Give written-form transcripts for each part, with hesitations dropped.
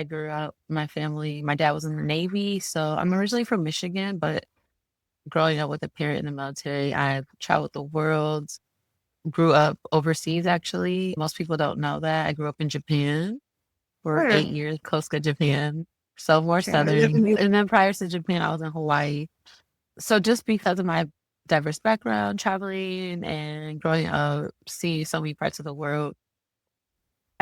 I grew up, my dad was in the Navy, so I'm originally from Michigan, but growing up with a parent in the military, I've traveled the world, grew up overseas actually. Most people don't know that. I grew up in Japan for Where? 8 years, Kosuka, Japan. So more Okay, I live southern. in New. And then prior to Japan, I was in Hawaii. So just because of my diverse background, traveling and growing up, seeing so many parts of the world,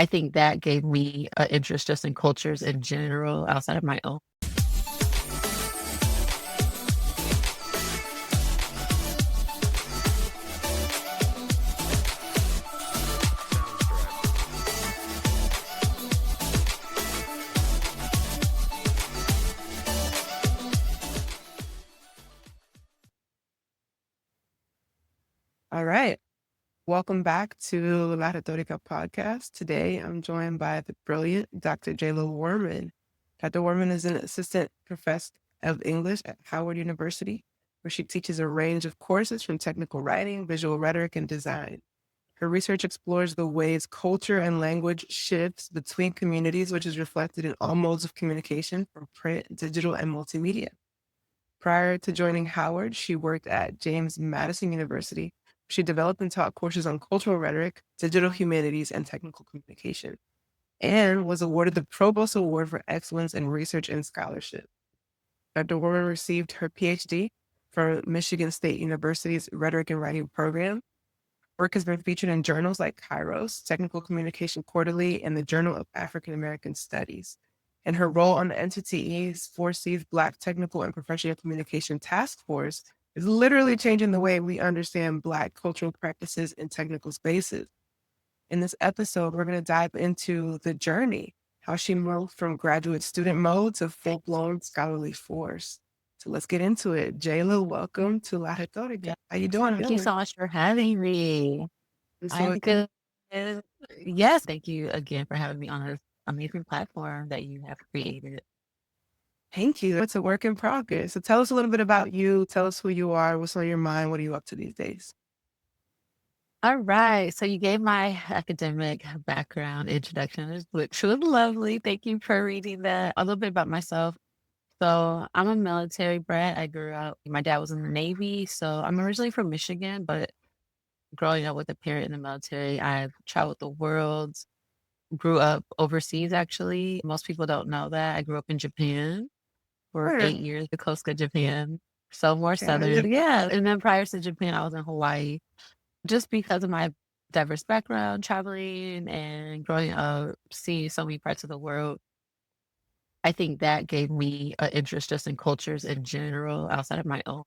I think that gave me an interest just in cultures in general outside of my own. All right. Welcome back to La Rhetorica podcast. Today, I'm joined by the brilliant Dr. Wourman. Dr. Wourman is an assistant professor of English at Howard University, where she teaches a range of courses from technical writing, visual rhetoric, and design. Her research explores the ways culture and language shifts between communities, which is reflected in all modes of communication from print, digital, and multimedia. Prior to joining Howard, she worked at James Madison University. She developed and taught courses on cultural rhetoric, digital humanities, and technical communication, and was awarded the Provost Award for Excellence in Research and Scholarship. Dr. Wourman received her PhD from Michigan State University's Rhetoric and Writing program. Work has been featured in journals like Kairos, Technical Communication Quarterly, and the Journal of African American Studies. And her role on the NTTE's 4C's Black Technical and Professional Communication Task Force is literally changing the way we understand Black cultural practices in technical spaces. In this episode, we're going to dive into the journey, how she moved from graduate student mode to full-blown scholarly force. So let's get into it. Jayla, welcome to La Retórica. How you doing? Thank you so much for having me. So I'm good. Yes, thank you again for having me on this amazing platform that you have created. thank you. It's a work in progress. So tell us a little bit about you. Tell us who you are. What's on your mind? What are you up to these days? All right. So you gave my academic background introduction, which was lovely. Thank you for reading that. A little bit about myself. So I'm a military brat. I grew up, my dad was in the Navy. So I'm originally from Michigan, but growing up with a parent in the military, I've traveled the world, grew up overseas actually. Most people don't know that. I grew up in Japan for Where? 8 years, the Kosuka, Japan. So more Okay, I live. southern. Yeah. And then prior to Japan, I was in Hawaii. Just because of my diverse background, traveling and growing up, seeing so many parts of the world, I think that gave me an interest just in cultures in general outside of my own.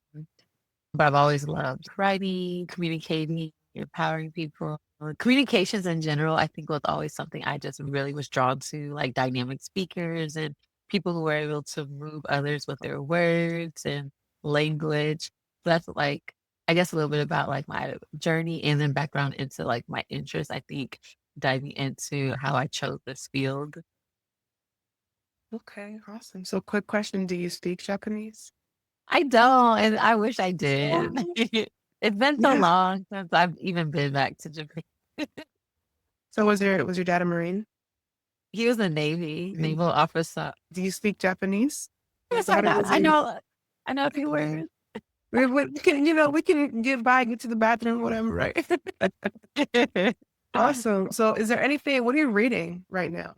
But I've always loved writing, communicating, empowering people. Communications in general, I think was always something I just really was drawn to, like dynamic speakers and people who were able to move others with their words and language. So that's like, I guess a little bit about like my journey and then background into like my interests. I think diving into how I chose this field. Okay, awesome. So quick question. Do you speak Japanese? I don't, and I wish I did. Oh, It's been so yeah. long since I've even been back to Japan. So was your dad a Marine? He was a Navy And naval officer. do you speak Japanese? Yes, How I know a few words. we can, we can get by, get to the bathroom, whatever, right? Awesome. So is there anything, what are you reading right now?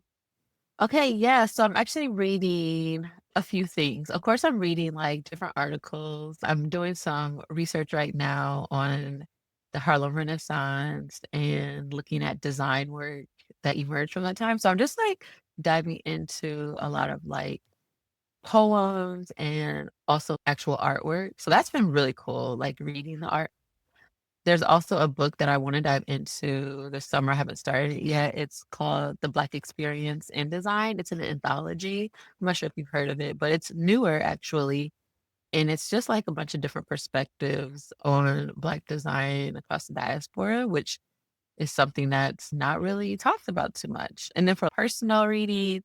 Okay, yeah. So I'm actually reading a few things. Of course, I'm reading like different articles. I'm doing some research right now on the Harlem Renaissance and looking at design work that emerged from that time. So I'm just like diving into a lot of like poems and also actual artwork. So that's been really cool, like reading the art. There's also a book that I want to dive into this summer. I haven't started it yet. It's called The Black Experience in Design. It's an anthology. I'm not sure if you've heard of it, but it's newer actually. And it's just like a bunch of different perspectives on Black design across the diaspora, which is something that's not really talked about too much. And then for personal reading,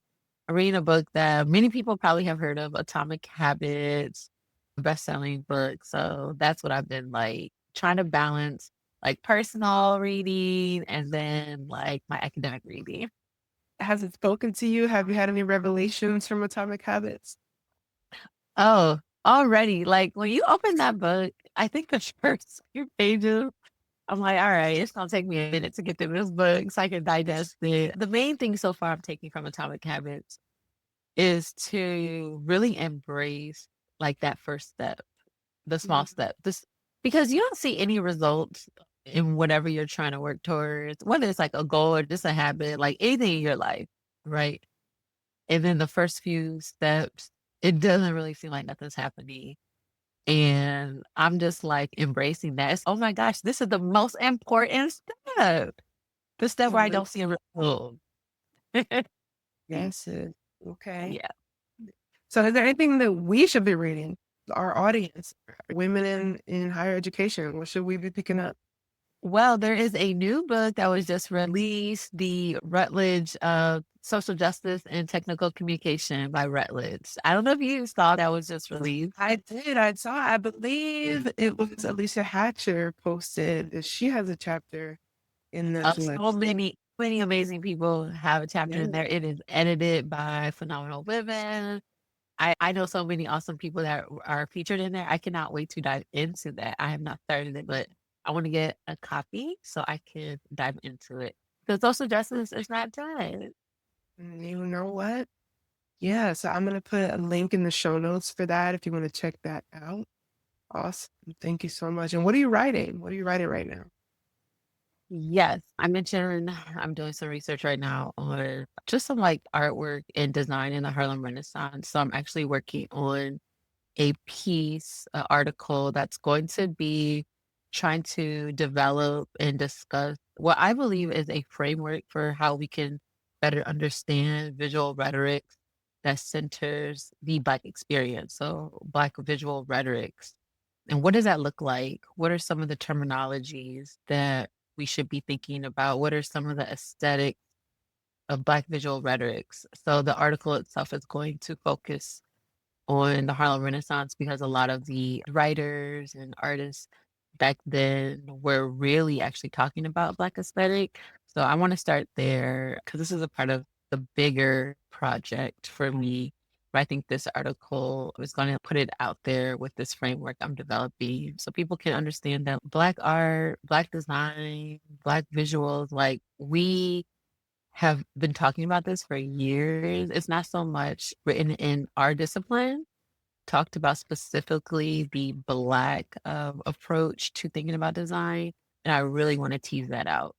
I'm reading a book that many people probably have heard of, Atomic Habits, best-selling book. So that's what I've been like trying to balance like personal reading and then like my academic reading. Has it spoken to you? Have you had any revelations from Atomic Habits? Oh, already, like, when you open that book, I think the first few pages, I'm like, "All right, it's gonna take me a minute to get through this book so I can digest it." The main thing so far I'm taking from Atomic Habits is to really embrace, like, that first step, the small Mhm. step, this because you don't see any results in whatever you're trying to work towards, whether it's, like, a goal or just a habit, like, anything in your life, right? And then the first few steps, it doesn't really seem like nothing's happening. And I'm just like embracing that. Oh my gosh, this is the most important step. The step where I Totally. don't see a result. Yes. Okay. Yeah. So is there anything that we should be reading? Our audience, women in higher education, what should we be picking up? Well, there is a new book that was just released, the Rutledge Social Justice and Technical Communication by Rutledge. I don't know if you saw that was just released. I did. I saw. I believe it was Alicia Hatcher posted that she has a chapter in the So collection. many amazing people have a chapter in Yeah. there. It is edited by phenomenal women. I know so many awesome people that are featured in there. I cannot wait to dive into that. I have not started it, but I want to get a copy so I can dive into it. Because social justice is not done. And you know what? Yeah. So I'm gonna put a link in the show notes for that if you want to check that out. Awesome. Thank you so much. And what are you writing? What are you writing right now? Yes, I mentioned I'm doing some research right now on just some like artwork and design in the Harlem Renaissance. So I'm actually working on a piece, an article that's going to be trying to develop and discuss what I believe is a framework for how we can better understand visual rhetorics that centers the Black experience. So, Black visual rhetorics. And what does that look like? What are some of the terminologies that we should be thinking about? What are some of the aesthetics of Black visual rhetorics? So, the article itself is going to focus on the Harlem Renaissance because a lot of the writers and artists back then were really actually talking about Black aesthetic. So I want to start there because this is a part of the bigger project for me. But I think this article is going to put it out there with this framework I'm developing so people can understand that Black art, Black design, Black visuals, like we have been talking about this for years. It's not so much written in our discipline, talked about specifically the Black approach to thinking about design. And I really want to tease that out.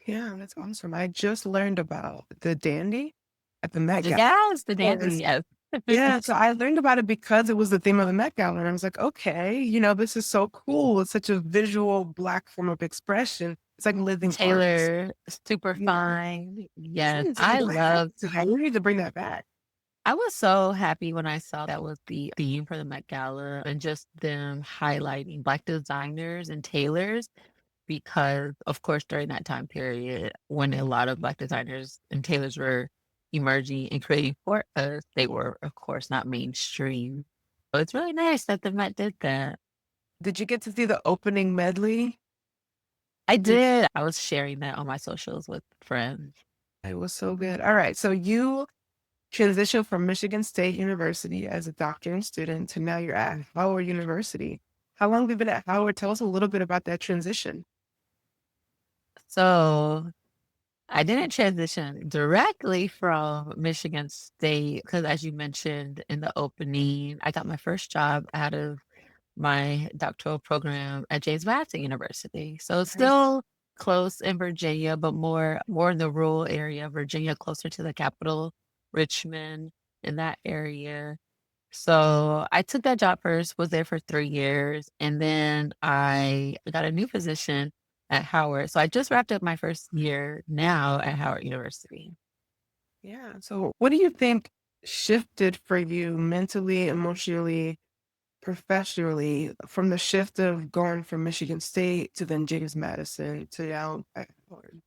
Yeah, that's awesome. I just learned about the dandy at the Met Gala. Yes, the dandy. Yes. Yes. Yeah, so I learned about it because it was the theme of the Met Gala, and I was like, "Okay, this is so cool. It's such a visual Black form of expression. It's like living art." Taylor, super Yeah. fine. Yes, Yes, I I have love. to. I need to bring that back. I was so happy when I saw that was the theme for the Met Gala and just them highlighting Black designers and tailors because, of course, during that time period when a lot of Black designers and tailors were emerging and creating for us, they were, of course, not mainstream. So it's really nice that the Met did that. Did you get to see the opening medley? I Did did. I was sharing that on my socials with friends. It was so good. Alright, so you transitioned from Michigan State University as a doctoral student to now you're at Howard University. How long have you been at Howard? Tell us a little bit about that transition. So I didn't transition directly from Michigan State because, as you mentioned in the opening, I got my first job out of my doctoral program at James Madison University. So it's Nice. still close in Virginia, but more in the rural area of Virginia, closer to the capital, Richmond, in that area. So I took that job first, was there for 3 years, and then I got a new position at Howard. So I just wrapped up my first year now at Howard University. Yeah. So what do you think shifted for you mentally, emotionally, professionally from the shift of going from Michigan State to then James Madison to now at Howard?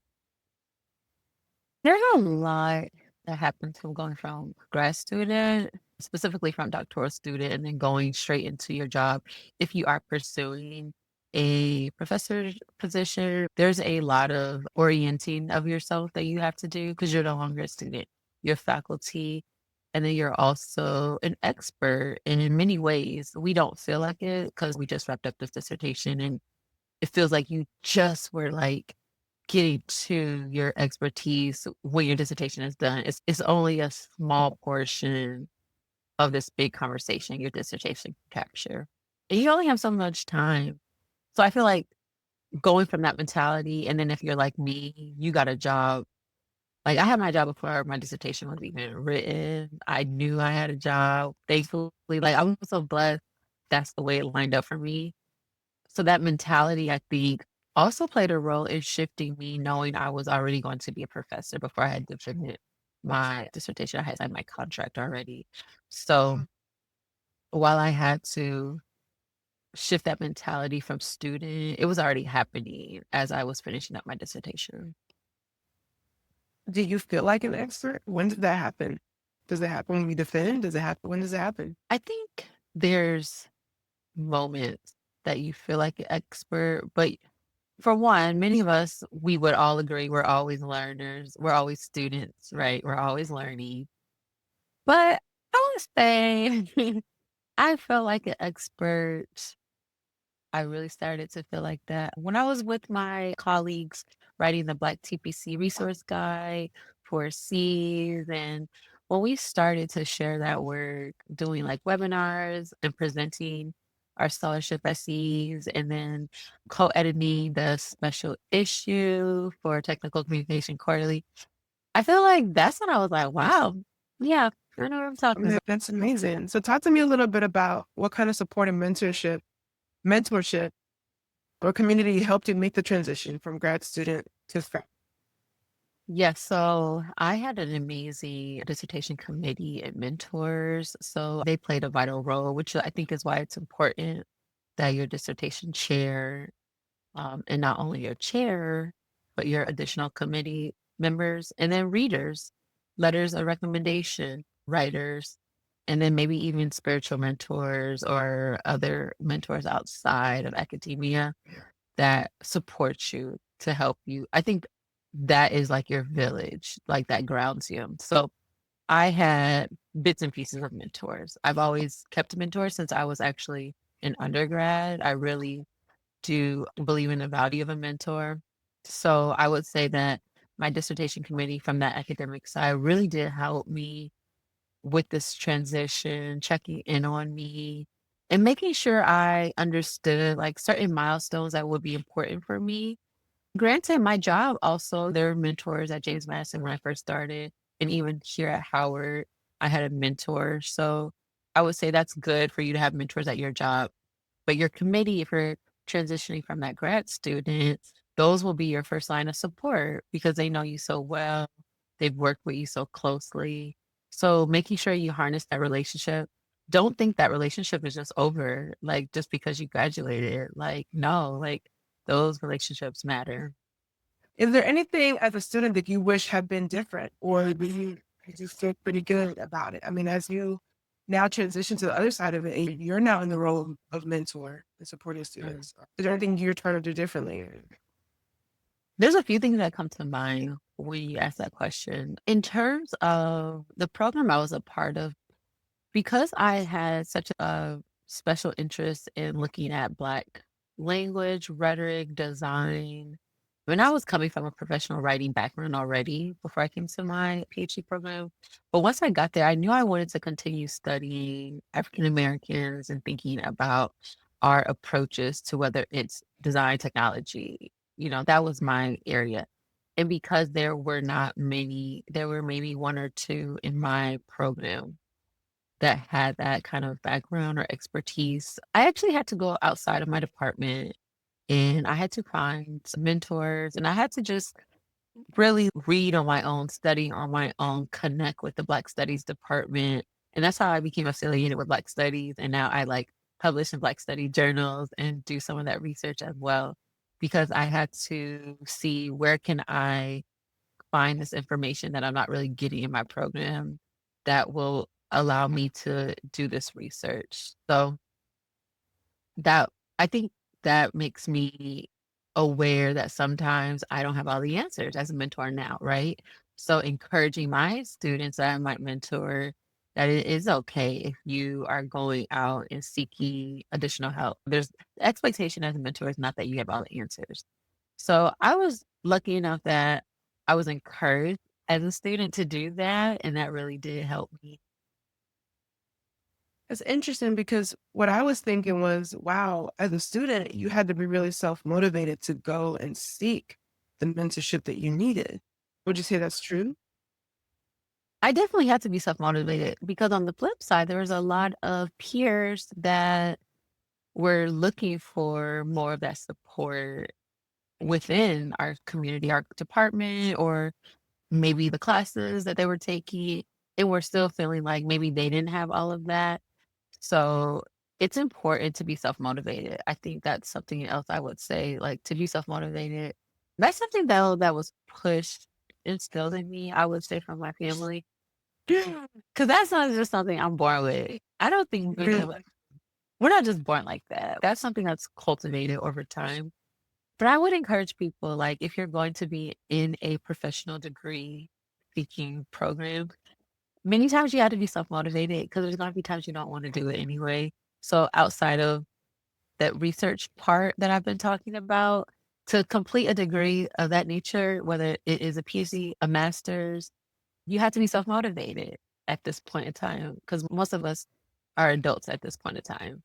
There's a lot that happens from going from grad student, specifically from doctoral student, and then going straight into your job if you are pursuing. a professor position, there's a lot of orienting of yourself that you have to do because you're no longer a student, you're faculty, and then you're also an expert. And in many ways, we don't feel like it because we just wrapped up this dissertation and it feels like you just were like getting to your expertise when your dissertation is done. It's only a small portion of this big conversation your dissertation can capture. And you only have so much time. So I feel like going from that mentality, and then if you're like me, you got a job. Like I had my job before my dissertation was even written. I knew I had a job. Thankfully, like I was so blessed. That's the way it lined up for me. So that mentality, I think, also played a role in shifting me knowing I was already going to be a professor before I had defended my dissertation. I had signed my contract already. So while I had to shift that mentality from student, it was already happening as I was finishing up my dissertation. Do you feel like an expert? When did that happen? Does it happen when you defend? Does it happen? When does it happen? I think there's moments that you feel like an expert, but for one, many of us, we would all agree we're always learners. We're always students, right? We're always learning. But I would say I felt like an expert. I really started to feel like that when I was with my colleagues writing the Black TPC resource guide for Cs. And when we started to share that work, doing like webinars and presenting our scholarship essays, and then co-editing the special issue for Technical Communication Quarterly, I feel like that's when I was like, wow, yeah, I know what I'm I talking mean, about. that's amazing. So talk to me a little bit about what kind of support and mentorship or community helped you make the transition from grad student to faculty. Yes, so I had an amazing dissertation committee and mentors. So they played a vital role, which I think is why it's important that your dissertation chair, and not only your chair, but your additional committee members, and then readers, letters of recommendation, writers, and then maybe even spiritual mentors or other mentors outside of academia that supports you to help you. I think that is like your village, like that grounds you. So I had bits and pieces of mentors. I've always kept mentors since I was actually an undergrad. I really do believe in the value of a mentor. So I would say that my dissertation committee from that academic side really did help me with this transition, checking in on me and making sure I understood like certain milestones that would be important for me. Granted, my job also, there were mentors at James Madison when I first started, and even here at Howard, I had a mentor. So I would say that's good for you to have mentors at your job. But your committee, if you're transitioning from that grad student, those will be your first line of support because they know you so well. They've worked with you so closely. So making sure you harness that relationship. Don't think that relationship is just over, like just because you graduated. Like, no, like those relationships matter. Is there anything as a student that you wish had been different, or do you feel pretty good about it? I mean, as you now transition to the other side of it, and you're now in the role of mentor and supporting Mm. students. Is there anything you're trying to do differently? There's a few things that come to mind when you ask that question. In terms of the program I was a part of, because I had such a special interest in looking at Black language, rhetoric, design, when I was coming from a professional writing background already before I came to my PhD program. But once I got there, I knew I wanted to continue studying African Americans and thinking about our approaches to whether it's design technology. That was my area. And because there were not many, there were maybe one or two in my program that had that kind of background or expertise. I actually had to go outside of my department and I had to find some mentors and I had to just really read on my own, study on my own, connect with the Black Studies department. And that's how I became affiliated with Black Studies. And now I like publish in Black Study journals and do some of that research as well because I had to see where can I find this information that I'm not really getting in my program that will allow me to do this research. So that I think that makes me aware that sometimes I don't have all the answers as a mentor now, right? So encouraging my students that I might mentor that it is okay if you are going out and seeking additional help. There's the expectation as a mentor is not that you have all the answers. So I was lucky enough that I was encouraged as a student to do that, and that really did help me. It's interesting because what I was thinking was, wow, as a student, you had to be really self-motivated to go and seek the mentorship that you needed. Would you say that's true? I definitely had to be self-motivated because on the flip side, there was a lot of peers that were looking for more of that support within our community, our department, or maybe the classes that they were taking, and were still feeling like maybe they didn't have all of that. So it's important to be self-motivated. I think that's something else I would say, like to be self-motivated. That's something though that was pushed, instilled in me, I would say from my family. Cause that's not just something I'm born with. I don't think we're not just born like that. That's something that's cultivated over time. But I would encourage people, like, if you're going to be in a professional degree seeking program, many times you have to be self-motivated because there's gonna be times you don't wanna do it anyway. So outside of that research part that I've been talking about, to complete a degree of that nature, whether it is a PhD, a master's, you have to be self-motivated at this point in time because most of us are adults at this point in time.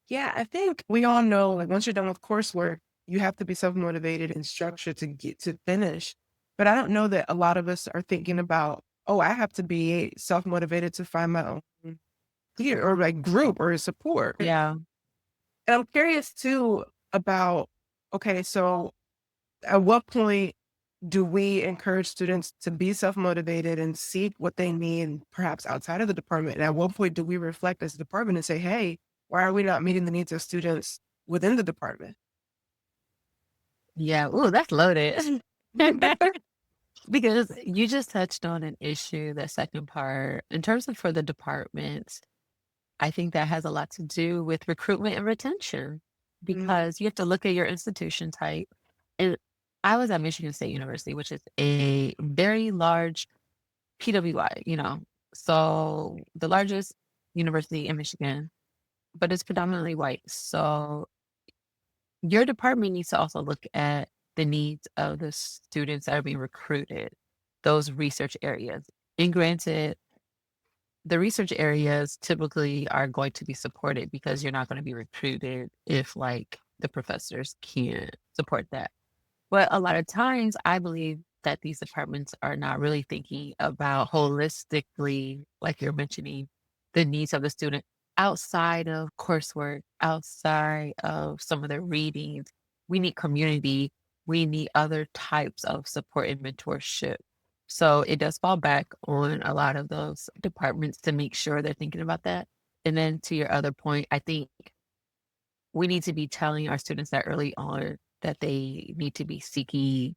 Yeah, I think we all know, like, once you're done with coursework, you have to be self-motivated and structured to get to finish. But I don't know that a lot of us are thinking about, oh, I have to be self-motivated to find my own peer or like group or support. Yeah. And I'm curious too about, okay, so at what point do we encourage students to be self-motivated and seek what they need perhaps outside of the department? And at what point do we reflect as a department and say, hey, why are we not meeting the needs of students within the department? Yeah. Ooh, that's loaded. Because you just touched on an issue, that second part. In terms of for the departments, I think that has a lot to do with recruitment and retention Mhm. because you have to look at your institution type. And I was at Michigan State University, which is a very large PWI, so the largest university in Michigan, but it's predominantly white. So your department needs to also look at the needs of the students that are being recruited, those research areas. And granted, the research areas typically are going to be supported because you're not going to be recruited if like the professors can't support that. But a lot of times, I believe that these departments are not really thinking about holistically, like you're mentioning, the needs of the student outside of coursework, outside of some of their readings. We need community. We need other types of support and mentorship. So it does fall back on a lot of those departments to make sure they're thinking about that. And then to your other point, I think we need to be telling our students that early on that they need to be seeking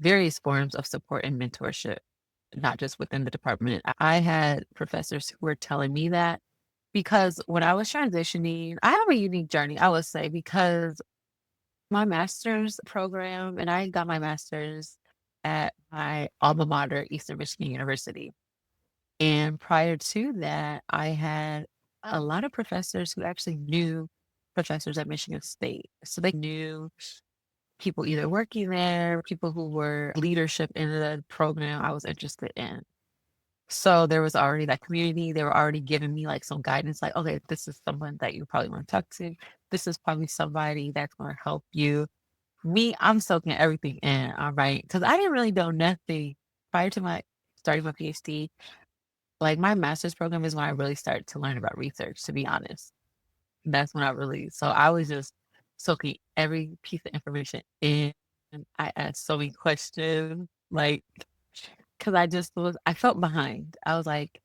various forms of support and mentorship, not just within the department. I had professors who were telling me that because when I was transitioning, I have a unique journey, I would say, because my master's program, and I got my master's at my alma mater, Eastern Michigan University. And prior to that, I had a lot of professors who actually knew professors at Michigan State. So they knew people either working there, people who were leadership in the program I was interested in. So there was already that community. They were already giving me like some guidance, like, okay, this is someone that you probably want to talk to. This is probably somebody that's going to help you. Me, I'm soaking everything in. All right. Cause I didn't really know nothing prior to my starting my PhD. Like my master's program is when I really started to learn about research, to be honest. That's when I really, so I was just soaking every piece of information in. And I asked so many questions, like, because I felt behind. I was like,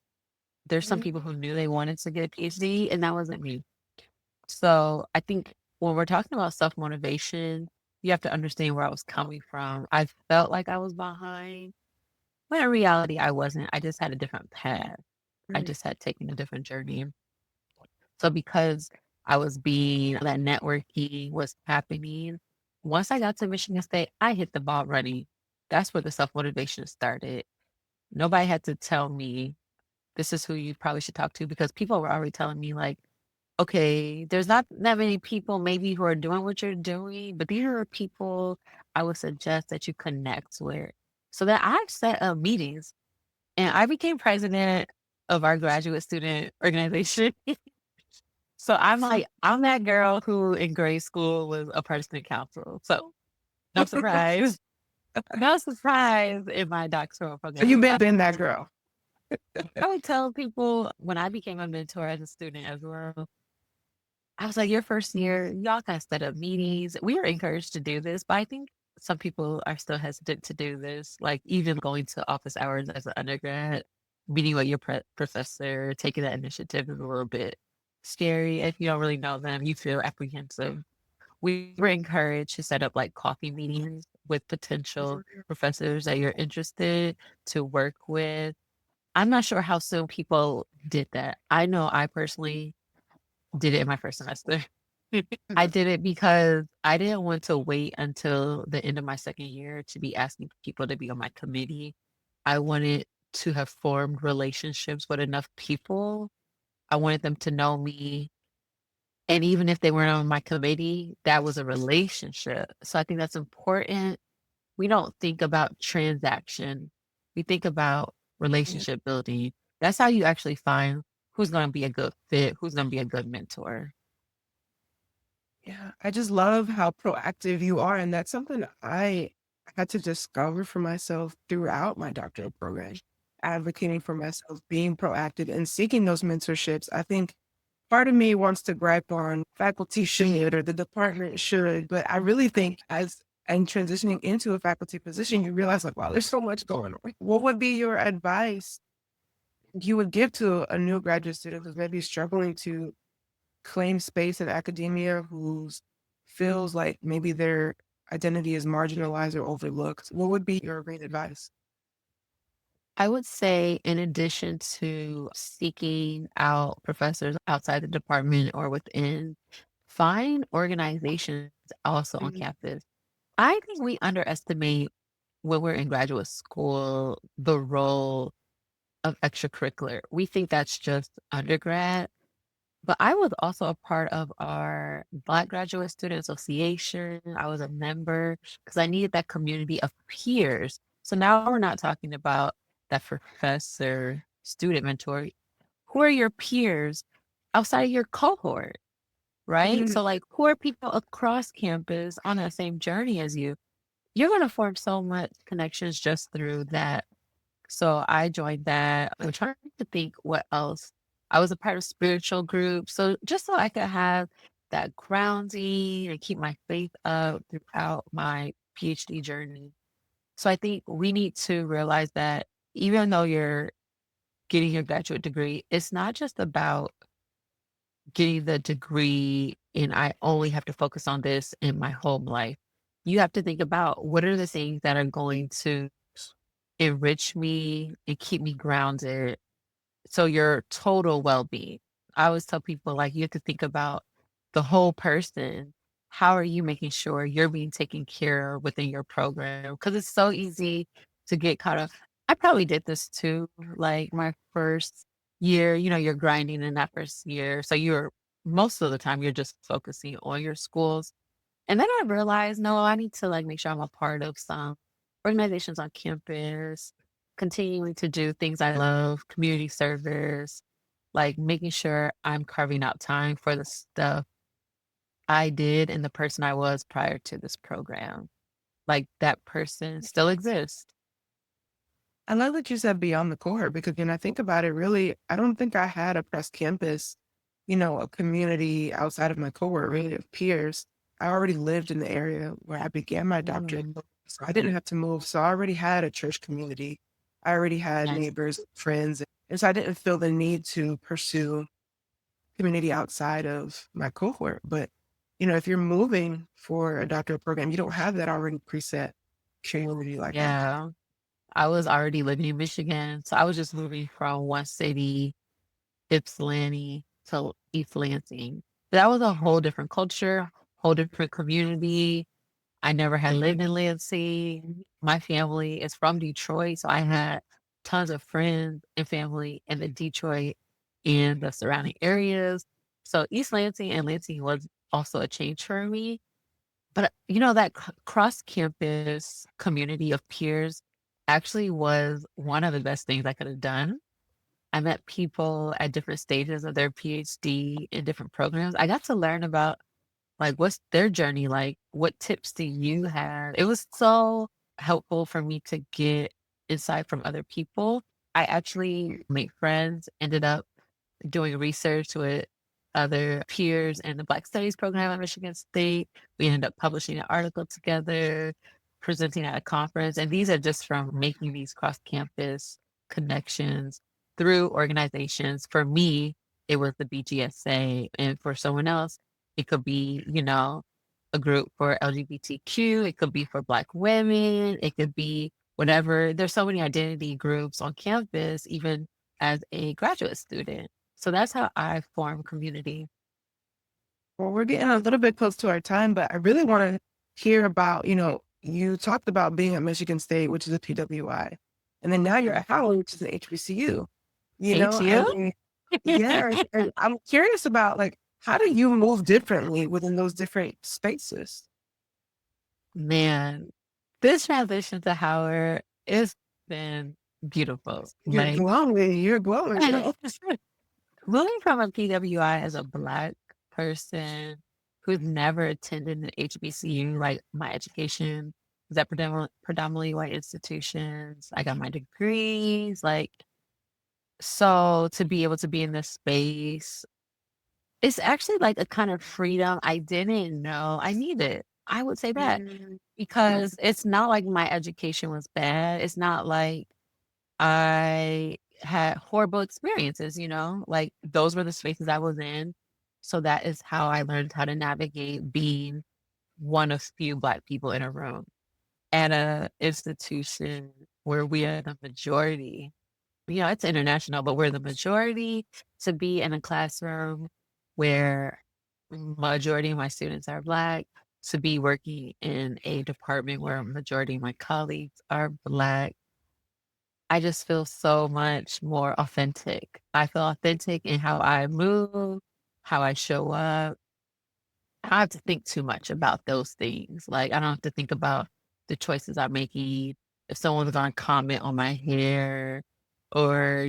there's some Mhm. people who knew they wanted to get a PhD, and that wasn't me. So I think when we're talking about self motivation, you have to understand where I was coming from. I felt like I was behind, but in reality, I wasn't. I just had a different path. I Mhm. just had taken a different journey. So because I was being that networking was happening. Once I got to Michigan State, I hit the ball running. That's where the self-motivation started. Nobody had to tell me this is who you probably should talk to because people were already telling me like, okay, there's not that many people maybe who are doing what you're doing, but these are people I would suggest that you connect with. So then I set up meetings and I became president of our graduate student organization. So I'm like, I'm that girl who in grade school was a part of student council. So no surprise. No surprise in my doctoral So program. you've been that girl. I would tell people when I became a mentor as a student as well, I was like, your first year, y'all can set up meetings. We are encouraged to do this, but I think some people are still hesitant to do this. Like even going to office hours as an undergrad, meeting with your professor, taking that initiative is a little bit scary. If you don't really know them, you feel apprehensive. We were encouraged to set up like coffee meetings with potential professors that you're interested to work with. I'm not sure how soon people did that. I know I personally did it in my first semester. I did it because I didn't want to wait until the end of my second year to be asking people to be on my committee. I wanted to have formed relationships with enough people. I wanted them to know me. And even if they weren't on my committee, that was a relationship. So I think that's important. We don't think about transaction. We think about relationship building. That's how you actually find who's going to be a good fit, who's going to be a good mentor. Yeah, I just love how proactive you are, and that's something I had to discover for myself throughout my doctoral program. Advocating for myself, being proactive, and seeking those mentorships. I think part of me wants to gripe on faculty should or the department should, but I really think as and transitioning into a faculty position, you realize like, wow, there's so much going on. What would be your advice you would give to a new graduate student who's maybe struggling to claim space in academia, who's feels like maybe their identity is marginalized or overlooked? What would be your great advice? I would say, in addition to seeking out professors outside the department or within, find organizations also on Mhm, campus. I think we underestimate when we're in graduate school the role of extracurricular. We think that's just undergrad, but I was also a part of our Black Graduate Student Association. I was a member because I needed that community of peers. So now we're not talking about that professor student mentor. Who are your peers outside of your cohort, right? mhm. So, like, who are people across campus on that same journey as you? You're going to form so much connections just through that. So I joined that. I'm trying to think what else. I was a part of spiritual groups. So just so I could have that grounding and keep my faith up throughout my PhD journey. So I think we need to realize that even though you're getting your graduate degree, it's not just about getting the degree and I only have to focus on this in my home life. You have to think about what are the things that are going to enrich me and keep me grounded. So your total well-being. I always tell people like you have to think about the whole person. How are you making sure you're being taken care of within your program? Because it's so easy to get caught up. I probably did this too. Like my first year, you're grinding in that first year. So you're most of the time you're just focusing on your schools and then I realized, no, I need to like make sure I'm a part of some organizations on campus, continuing to do things I love, community service, like making sure I'm carving out time for the stuff I did and the person I was prior to this program. Like that person still exists. I love that you said beyond the cohort because when I think about it, really, I don't think I had a press campus, a community outside of my cohort, really of peers. I already lived in the area where I began my doctorate, Mm, so I didn't have to move. So I already had a church community. I already had nice. neighbors, friends, and so I didn't feel the need to pursue community outside of my cohort. But, if you're moving for a doctoral program, you don't have that already preset community like I did. Yeah. I was already living in Michigan. So I was just moving from one city, Ypsilanti, to East Lansing. That was a whole different culture, whole different community. I never had lived in Lansing. My family is from Detroit, so I had tons of friends and family in the Detroit and the surrounding areas. So East Lansing and Lansing was also a change for me. But that cross campus community of peers actually was one of the best things I could have done. I met people at different stages of their PhD in different programs. I got to learn about like what's their journey like? What tips do you have? It was so helpful for me to get insight from other people. I actually made friends, ended up doing research with other peers in the Black Studies program at Michigan State. We ended up publishing an article together, presenting at a conference. And these are just from making these cross campus connections through organizations. For me, it was the BGSA. And for someone else, it could be, a group for LGBTQ, it could be for Black women, it could be whatever. There's so many identity groups on campus, even as a graduate student. So that's how I form community. Well, we're getting a little bit close to our time, but I really want to hear about, you talked about being at Michigan State, which is a PWI, and then now you're at Howard, which is an HBCU. Hate I you? mean, yeah, and I'm curious about like how do you move differently within those different spaces? Man, this transition to Howard has been beautiful. Like You're glowing, girl. moving from a PWI as a Black person who's never attended an HBCU, like my education was at predominantly white institutions. I got my degrees, like, so to be able to be in this space, it's actually like a kind of freedom I didn't know I needed. I would say that Mm, because it's not like my education was bad. It's not like I had horrible experiences, like those were the spaces I was in. So that is how I learned how to navigate being one of few Black people in a room at a institution where we are the majority. It's international, but we're the majority to be in a classroom where majority of my students are Black, to be working in a department where a majority of my colleagues are Black. I just feel so much more authentic. I feel authentic in how I move, how I show up. I don't have to think too much about those things. Like, I don't have to think about the choices I'm making, if someone's gonna comment on my hair, or,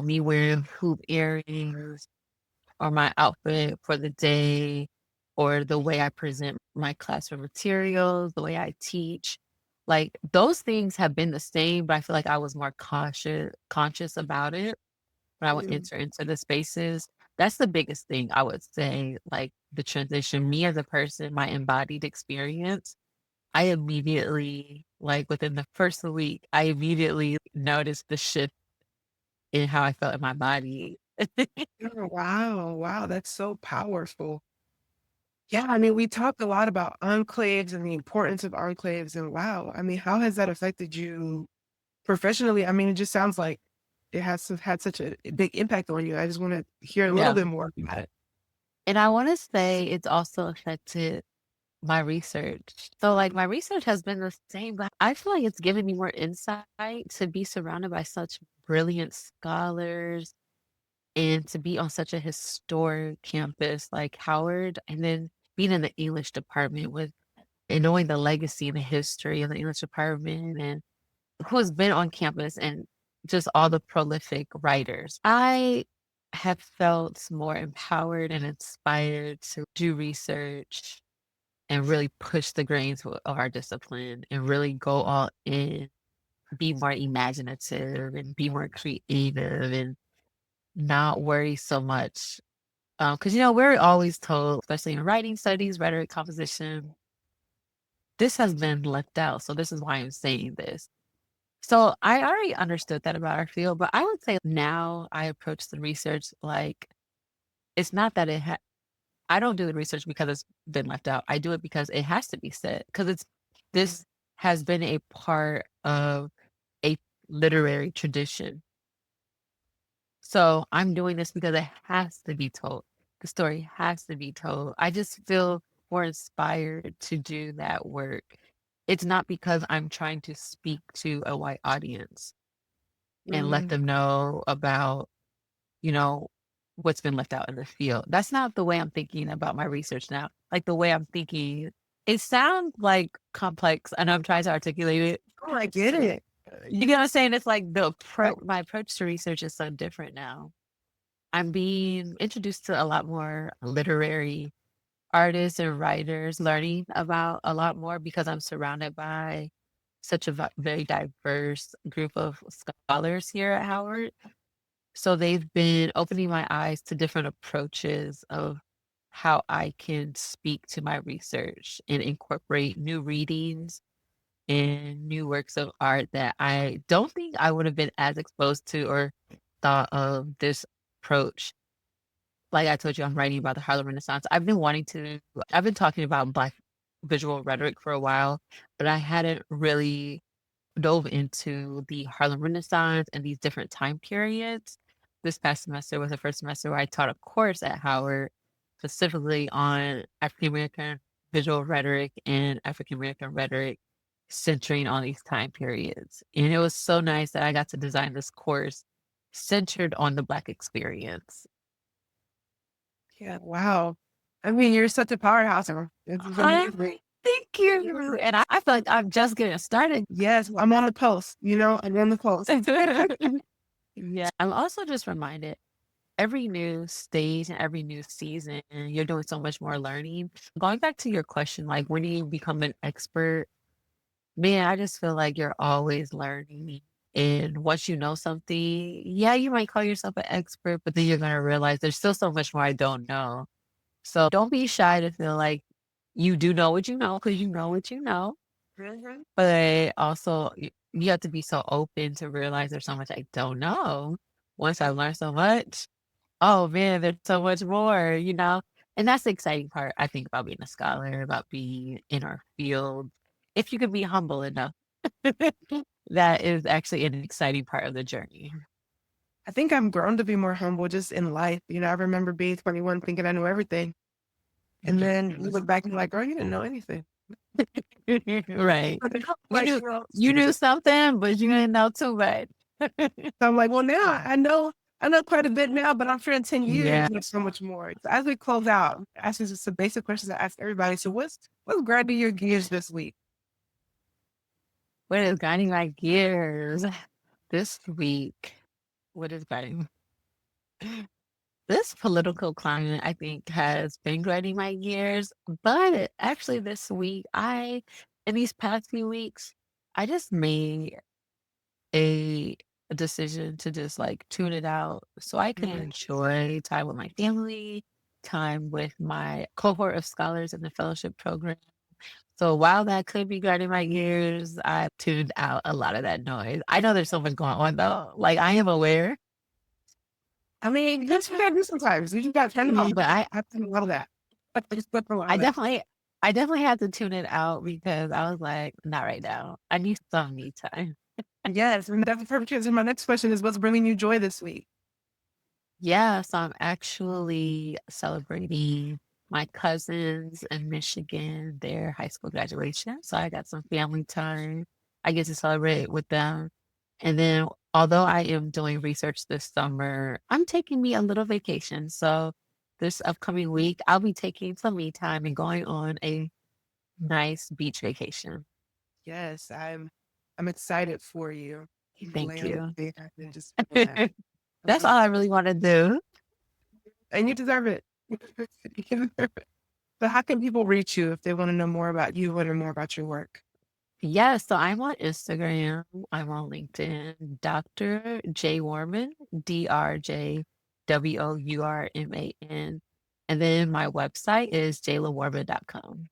me wearing hoop earrings, or my outfit for the day, or the way I present my classroom materials, the way I teach. Like, those things have been the same, but I feel like I was more conscious about it when I would mm, enter into the spaces. That's the biggest thing I would say, like the transition, me as a person, my embodied experience. I immediately, like within the first week, I immediately noticed the shift in how I felt in my body. oh, wow, wow, that's so powerful. Yeah, I mean, we talked a lot about enclaves and the importance of enclaves, and wow, I mean, how has that affected you professionally? I mean, it just sounds like it has had such a big impact on you. I just want to hear a little Yeah. bit more about it. And I want to say it's also affected my research. So, like, my research has been the same, but I feel like it's given me more insight to be surrounded by such brilliant scholars and to be on such a historic campus like Howard, and then being in the English department with and knowing the legacy and the history of the English department and who has been on campus and just all the prolific writers. I have felt more empowered and inspired to do research and really push the grains of our discipline and really go all in, be more imaginative and be more creative and not worry so much. Because, we're always told, especially in writing studies, rhetoric, composition, this has been left out. So this is why I'm saying this. So I already understood that about our field, but I would say now I approach the research like it's not that I don't do the research because it's been left out. I do it because it has to be said because this has been a part of a literary tradition. So I'm doing this because it has to be told. The story has to be told. I just feel more inspired to do that work. It's not because I'm trying to speak to a white audience and let Mm, them know about, you know, what's been left out in the field. That's not the way I'm thinking about my research now. Like the way I'm thinking, it sounds like complex and I'm trying to articulate it. oh, I get it. You get what I'm saying? It's like I, my approach to research is so different now. I'm being introduced to a lot more literary artists and writers, learning about a lot more because I'm surrounded by such a very diverse group of scholars here at Howard. So they've been opening my eyes to different approaches of how I can speak to my research and incorporate new readings and new works of art that I don't think I would have been as exposed to or thought of this approach. Like I told you, I'm writing about the Harlem Renaissance. I've been talking about Black visual rhetoric for a while, but I hadn't really dove into the Harlem Renaissance and these different time periods. This past semester was the first semester where I taught a course at Howard specifically on African American visual rhetoric and African American rhetoric centering on these time periods. And it was so nice that I got to design this course centered on the Black experience. yeah, wow. I mean, you're such a powerhouse. This is Uh, amazing. Thank you. And I feel like I'm just getting started. Yes, I'm on the post, I'm on the post. Yeah. I'm also just reminded every new stage and every new season, you're doing so much more learning. Going back to your question, like when do you become an expert? Man, I just feel like you're always learning. And once you know something, yeah, you might call yourself an expert, but then you're going to realize there's still so much more I don't know. So don't be shy to feel like you do know what you know because you know what you know. Mhm. But also, you have to be so open to realize there's so much I don't know. Once I learn so much, oh man, there's so much more, you know? And that's the exciting part, I think, about being a scholar, about being in our field. If you can be humble enough, that is actually an exciting part of the journey. I think I'm grown to be more humble just in life. I remember being 21 thinking I knew everything. And then you look back and you're like, girl, you didn't know anything. Right. You Like, knew you knew something, but you didn't know too much. so I'm like, well, now I know quite a bit now, but I'm sure in 10 years, Yeah. there's so much more. So as we close out, ask you some basic questions I ask everybody. So what's grinding your gears this week? What is grinding my gears this week? What is grinding? This political climate, I think, has been grinding my gears. But actually, this week, in these past few weeks, I just made a, a decision to just like tune it out so I can Mhm. enjoy time with my family, time with my cohort of scholars in the fellowship program. So while that could be grinding my gears, I tuned out a lot of that noise. I know there's so much going on though. Like I am aware, I mean, that's what you gotta do sometimes. You just gotta turn it off. but I think a lot of that. But just put a lot I of that. definitely I definitely had to tune it out because I was like, not right now. I need some me time. Yes, and that's the perfect answer. My next question is what's bringing you joy this week? Yeah, so I'm actually celebrating my cousins in Michigan, their high school graduation. So I got some family time. I get to celebrate with them. And then, although I am doing research this summer, I'm taking me a little vacation. So this upcoming week, I'll be taking some me time and going on a nice beach vacation. Yes, I'm excited for you. You can lay Thank on the you. bed and just relax. That's all I really want to do. And you deserve it. You deserve it. So how can people reach you if they want to know more about you, want to know more about your work? Yeah, so I'm on Instagram. I'm on LinkedIn. Dr. J Wourman, DrJWourman. And then my website is jaylawourman.com.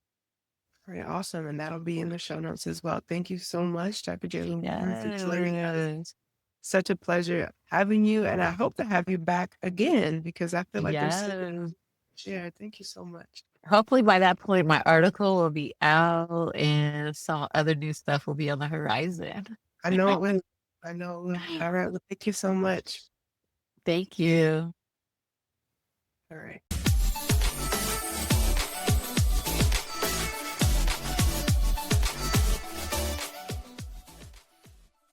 All right, awesome. And that'll be in the show notes as well. Thank you so much, Dr. Jalen, for joining us. Yes. Such a pleasure having you. And I hope to have you back again because I feel like there's so much Yes. to share. Thank you so much. Hopefully by that point, my article will be out and some other new stuff will be on the horizon. I know it will. I know it will. All right. Well, thank you so much. Thank you. All right.